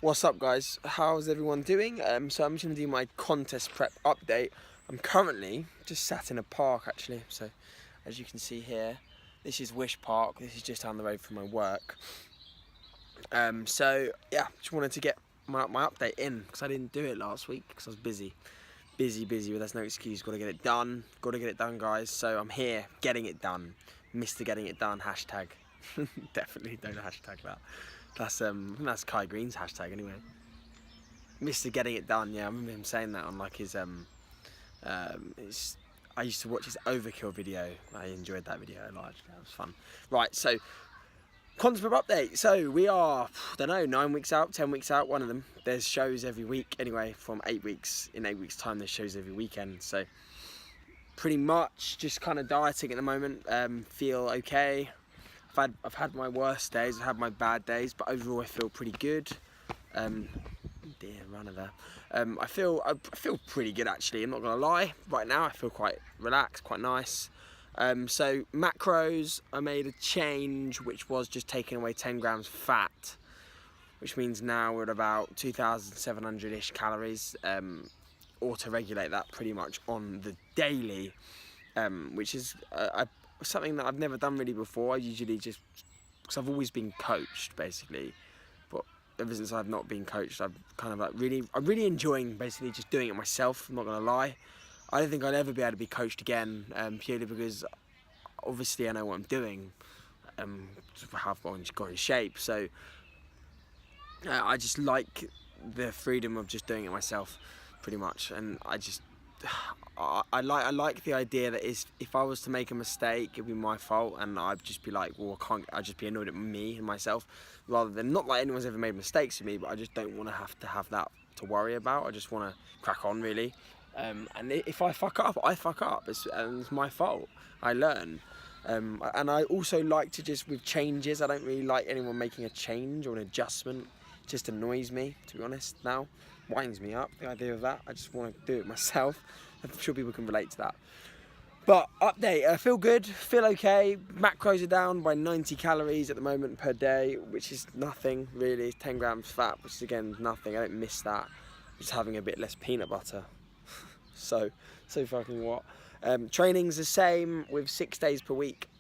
What's up, guys? How's everyone doing? So I'm just going to do my contest prep update. I'm currently just sat in a park actually, so as you can see here, this is Wish Park. This is just down the road from my work. So yeah, just wanted to get my update in because I didn't do it last week because I was busy, but there's no excuse. Got to get it done, guys. So I'm here, getting it done. Mr. Getting It Done hashtag. Definitely don't hashtag that. That's Kai Green's hashtag anyway. Mr. Getting It Done, yeah, I remember him saying that on like his I used to watch his Overkill video. I enjoyed that video a lot. That was fun. Right, so contest prep update. So we are, I don't know, 9 weeks out, 10 weeks out, one of them. There's shows every week anyway. From 8 weeks. In 8 weeks' time, there's shows every weekend. So pretty much just kind of dieting at the moment. Feel okay. I've had my worst days, I've had my bad days, but overall I feel pretty good. Dear runner there. I feel pretty good actually. I'm not gonna lie. Right now I feel quite relaxed, quite nice. So macros, I made a change which was just taking away 10 grams fat, which means now we're at about 2,700-ish calories. Auto-regulate that pretty much on the daily, which is something that I've never done really before. I usually just, because I've always been coached basically, but ever since I've not been coached, I'm kind of like I'm really enjoying basically just doing it myself. I'm not gonna lie. I don't think I'll ever be able to be coached again, purely because obviously I know what I'm doing, how I've got in shape. So I just like the freedom of just doing it myself, pretty much, and I like the idea that if I was to make a mistake, it'd be my fault, and I'd just be like, well, I'd just be annoyed at me and myself, rather than, not like anyone's ever made mistakes with me, but I just don't want to have that to worry about. I just want to crack on, really. And if I fuck up, I fuck up. It's my fault. I learn. And I also like to just, with changes, I don't really like anyone making a change or an adjustment. It just annoys me, to be honest, now. Winds me up, the idea of that. I just want to do it myself. I'm sure people can relate to that. But update, I feel good, feel okay. Macros are down by 90 calories at the moment per day, which is nothing really. 10 grams fat, which is again nothing. I don't miss that. I'm just having a bit less peanut butter. so fucking what. Training's the same with 6 days per week.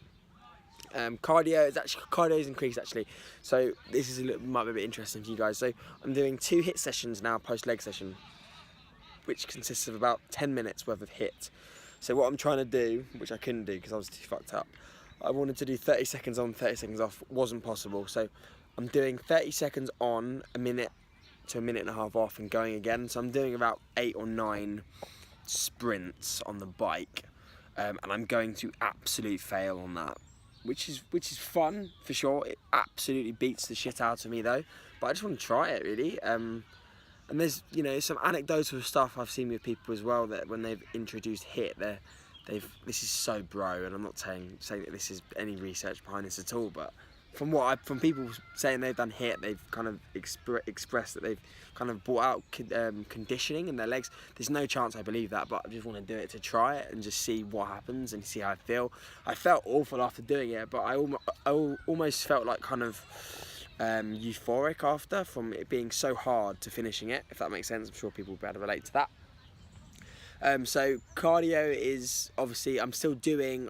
Cardio's increased actually. So this might be a bit interesting for you guys. So I'm doing 2 HIIT sessions now, post leg session, which consists of about 10 minutes worth of HIIT. So what I'm trying to do, which I couldn't do because I was too fucked up, I wanted to do 30 seconds on, 30 seconds off. Wasn't possible. So I'm doing 30 seconds on, a minute to a minute and a half off, and going again. So I'm doing about 8 or 9 sprints on the bike, and I'm going to absolute fail on that, which is fun for sure. It absolutely beats the shit out of me though, but I just want to try it really. And there's, you know, some anecdotal stuff I've seen with people as well, that when they've introduced HIIT, this is so bro, and I'm not saying that this is any research behind this at all, but from people saying they've done HIIT, they've kind of expressed that they've kind of brought out conditioning in their legs. There's no chance I believe that, but I just want to do it to try it and just see what happens and see how I feel. I felt awful after doing it, but I almost felt like kind of euphoric after, from it being so hard to finishing it, if that makes sense. I'm sure people will be able to relate to that. So cardio is obviously I'm definitely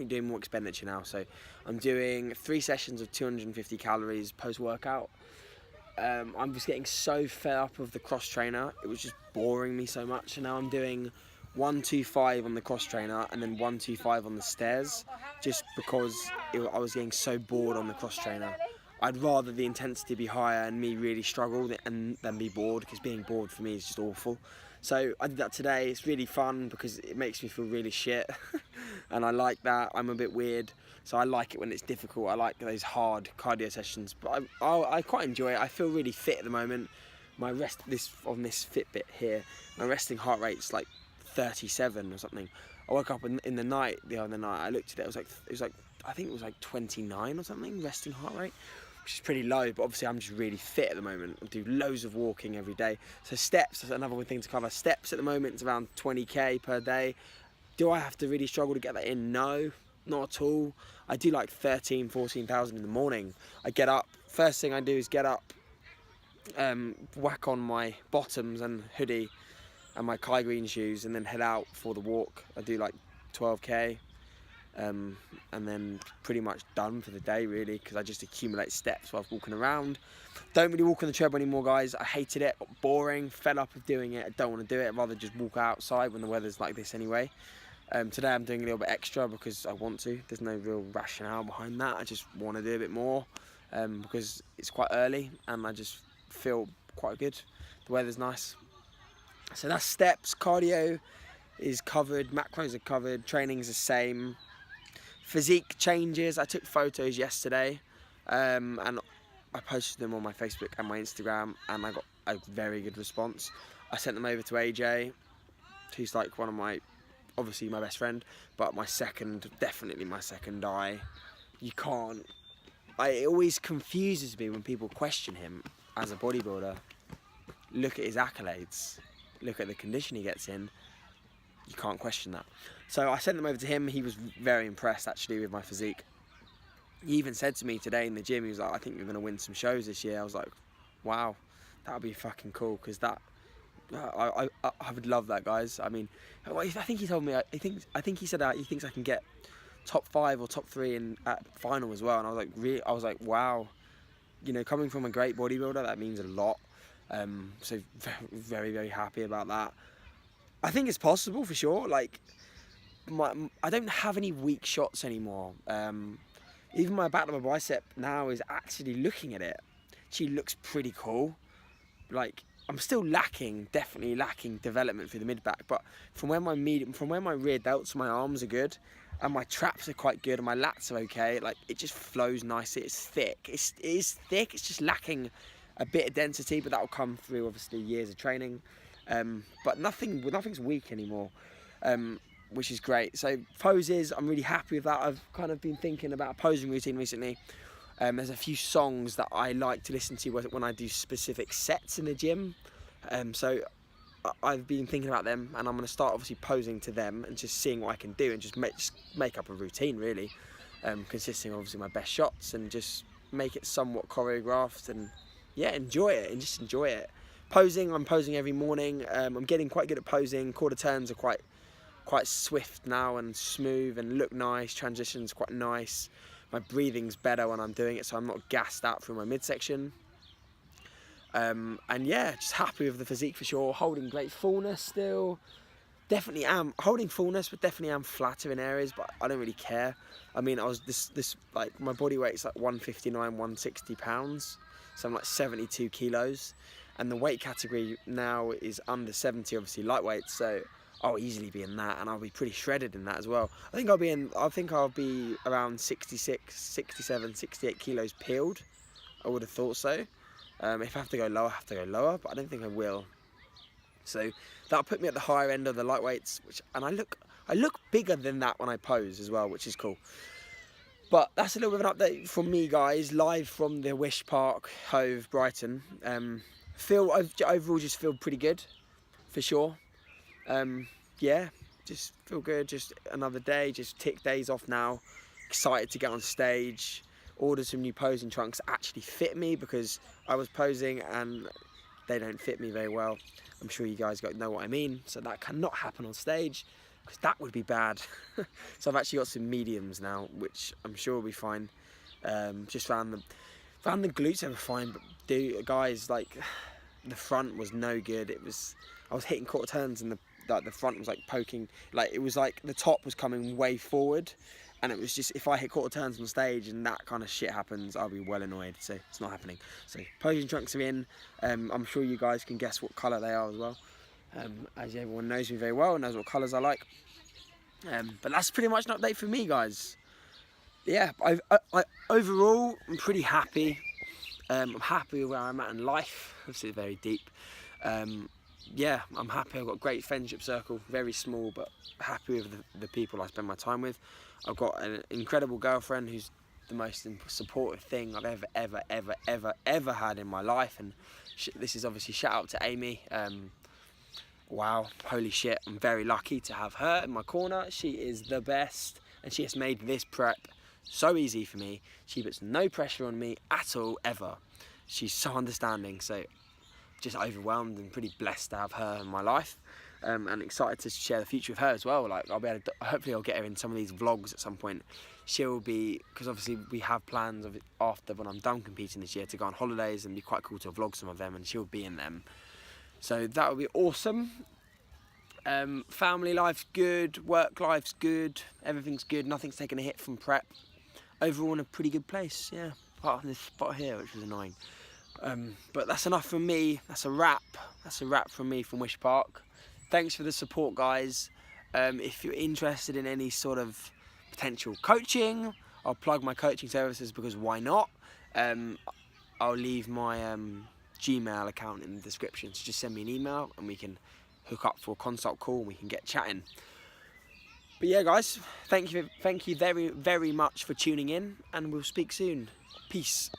doing more expenditure now. So I'm doing 3 sessions of 250 calories post workout. I'm just getting so fed up of the cross trainer. It was just boring me so much, and now I'm doing 125 on the cross trainer and then 125 on the stairs, just because I was getting so bored on the cross trainer. I'd rather the intensity be higher and me really struggle than be bored, because being bored for me is just awful. So I did that today. It's really fun because it makes me feel really shit and I like that. I'm a bit weird, so I like it when it's difficult. I like those hard cardio sessions, but I quite enjoy it. I feel really fit at the moment. My on this Fitbit here, my resting heart rate's like 37 or something. I woke up in the other night, I looked at it, it was like I think it was like 29 or something, resting heart rate, which is pretty low, but obviously I'm just really fit at the moment. I do loads of walking every day. So steps, that's another thing to cover. Steps at the moment, it's around 20k per day. Do I have to really struggle to get that in? No, not at all. I do like 13, 14,000 in the morning. I get up first thing I do is get up, whack on my bottoms and hoodie and my Kai Green shoes, and then head out for the walk. I do like 12k, and then pretty much done for the day really, because I just accumulate steps while walking around. Don't really walk on the treadmill anymore, guys. I hated it, boring, fed up of doing it. I don't want to do it. I'd rather just walk outside when the weather's like this anyway. Today I'm doing a little bit extra because I want to. There's no real rationale behind that. I just want to do a bit more because it's quite early and I just feel quite good. The weather's nice. So that's steps. Cardio is covered, macros are covered, training's the same. Physique changes. I took photos yesterday and I posted them on my Facebook and my Instagram, and I got a very good response. I sent them over to AJ, who's like one of my, obviously my best friend, but my second, definitely my second eye. You can't, it always confuses me when people question him as a bodybuilder. Look at his accolades, look at the condition he gets in. You can't question that. So I sent them over to him. He was very impressed actually with my physique. He even said to me today in the gym, he was like, I think you're going to win some shows this year. I was like, wow, that would be fucking cool, because that, I would love that, guys. I mean, I think he told me, I think he said that he thinks I can get top 5 or top 3 in at final as well. And I was like, really, I was like, wow, you know, coming from a great bodybuilder, that means a lot. So very, very happy about that. I think it's possible for sure. Like, I don't have any weak shots anymore. Even my back of my bicep now is actually looking at it. She looks pretty cool. Like, I'm still definitely lacking development through the mid back, but from where my rear delts to my arms are good, and my traps are quite good, and my lats are okay. Like, it just flows nicely. It's thick. It is thick. It's just lacking a bit of density, but that will come through obviously years of training. But nothing's weak anymore. Which is great. So poses, I'm really happy with that. I've kind of been thinking about a posing routine recently. There's a few songs that I like to listen to when I do specific sets in the gym. So I've been thinking about them, and I'm going to start obviously posing to them and just seeing what I can do, and just make up a routine really, consisting of obviously my best shots, and just make it somewhat choreographed, and yeah, enjoy it and just enjoy it. Posing, I'm posing every morning. I'm getting quite good at posing. Quarter turns are quite swift now and smooth and look nice. Transitions quite nice. My breathing's better when I'm doing it, so I'm not gassed out through my midsection. And yeah, just happy with the physique for sure. Holding great fullness still. Definitely am holding fullness, but definitely am flatter in areas, but I don't really care. I mean, I was this like, my body weight's like 159, 160 pounds, so I'm like 72 kilos, and the weight category now is under 70, obviously lightweight, so I'll easily be in that, and I'll be pretty shredded in that as well. I think I'll be around 66, 67, 68 kilos peeled. I would have thought so. If I have to go lower, I have to go lower, but I don't think I will. So that'll put me at the higher end of the lightweights, and I look bigger than that when I pose as well, which is cool. But that's a little bit of an update from me, guys, live from the Wish Park, Hove, Brighton. Overall just feel pretty good, for sure. Yeah, just feel good. Just another day, just tick days off now. Excited to get on stage. Ordered some new posing trunks that actually fit me, because I was posing and they don't fit me very well. I'm sure you guys know what I mean. So that cannot happen on stage, because that would be bad. So I've actually got some mediums now, which I'm sure will be fine. Just found the glutes ever fine, but guys, like, the front was no good. I was hitting quarter turns and the front was like poking, like it was like the top was coming way forward, and it was just, if I hit quarter turns on stage and that kind of shit happens, I'll be well annoyed. So it's not happening. So posing trunks are in. I'm sure you guys can guess what colour they are as well, as everyone knows me very well and knows what colours I like. But that's pretty much an update for me, guys. Yeah, I overall I'm pretty happy. I'm happy with where I'm at in life. Obviously very deep. Yeah, I'm happy. I've got a great friendship circle, very small, but happy with the people I spend my time with. I've got an incredible girlfriend who's the most supportive thing I've ever had in my life, and this is obviously shout out to Amy. Wow, holy shit, I'm very lucky to have her in my corner. She is the best, and she has made this prep so easy for me. She puts no pressure on me at all, ever. She's so understanding, so just overwhelmed and pretty blessed to have her in my life, and excited to share the future with her as well. Like, I'll be able to, hopefully I'll get her in some of these vlogs at some point. She'll be, because obviously we have plans of it after, when I'm done competing this year, to go on holidays, and be quite cool to vlog some of them, and she'll be in them. So that would be awesome. Family life's good, work life's good, everything's good, nothing's taken a hit from prep. Overall in a pretty good place, yeah. Apart from this spot here, which was annoying. But that's enough from me. That's a wrap. That's a wrap from me from Wish Park. Thanks for the support, guys. If you're interested in any sort of potential coaching, I'll plug my coaching services, because why not? I'll leave my Gmail account in the description, so just send me an email and we can hook up for a consult call and we can get chatting. But yeah, guys, thank you very, very much for tuning in, and we'll speak soon. Peace.